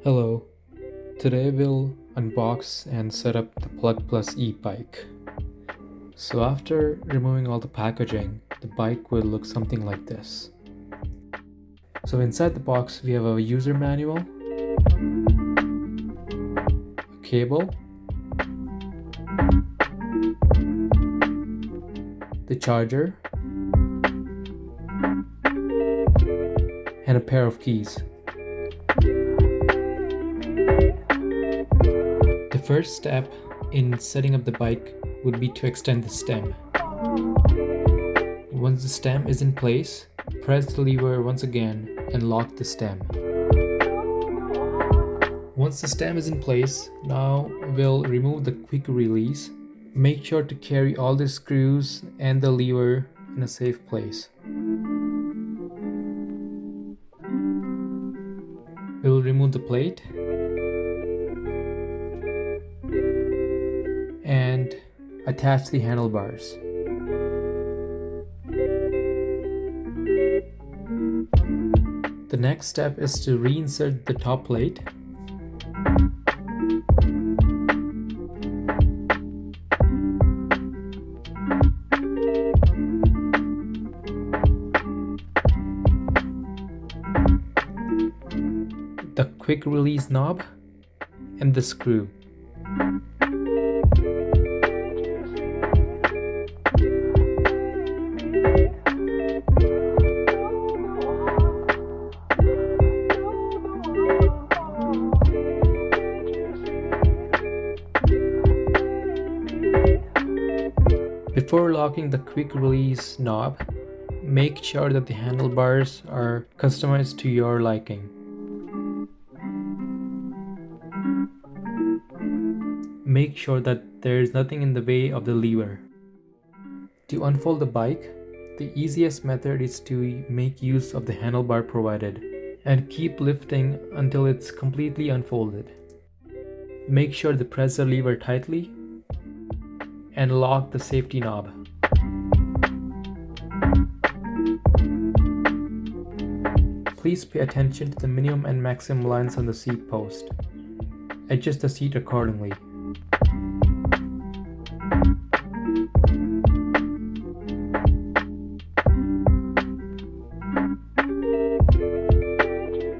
Hello, today we'll unbox and set up the Plug Plus e-bike. So after removing all the packaging, the bike will look something like this. So inside the box we have a user manual, a cable, the charger, and a pair of keys. The first step in setting up the bike would be to extend the stem. Once the stem is in place, press the lever once again and lock the stem. Once the stem is in place, now we'll remove the quick release. Make sure to carry all the screws and the lever in a safe place. We will remove the plate and attach the handlebars. The next step is to reinsert the top plate. The quick release knob and the screw. Before locking the quick release knob, make sure that the handlebars are customized to your liking. Make sure that there is nothing in the way of the lever. To unfold the bike, the easiest method is to make use of the handlebar provided and keep lifting until it's completely unfolded. Make sure to press the lever tightly and lock the safety knob. Please pay attention to the minimum and maximum lines on the seat post. Adjust the seat accordingly.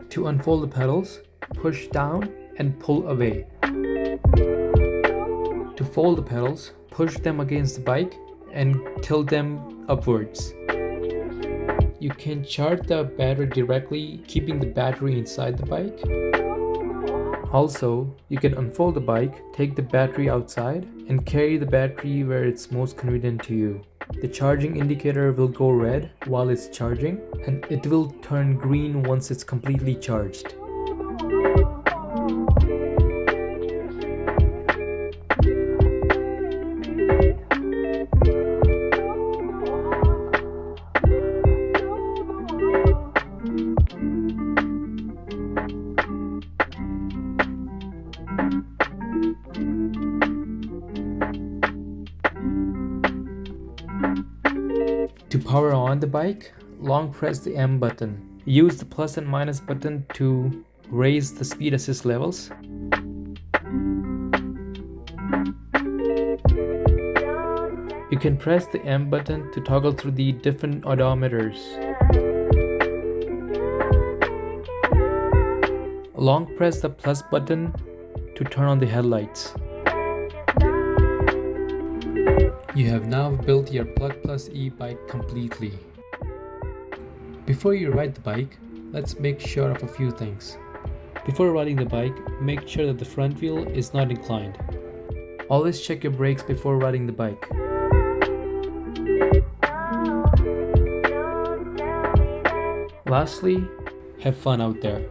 To unfold the pedals, push down and pull away. To fold the pedals, push them against the bike and tilt them upwards. You can charge the battery directly, keeping the battery inside the bike. Also, you can unfold the bike, take the battery outside, and carry the battery where it's most convenient to you. The charging indicator will go red while it's charging, and it will turn green once it's completely charged. To power on the bike, long press the M button. Use the plus and minus button to raise the speed assist levels. You can press the M button to toggle through the different odometers. Long press the plus button to turn on the headlights. You have now built your Plug Plus e-bike completely. Before you ride the bike, let's make sure of a few things. Before riding the bike, make sure that the front wheel is not inclined. Always check your brakes before riding the bike. Lastly, have fun out there.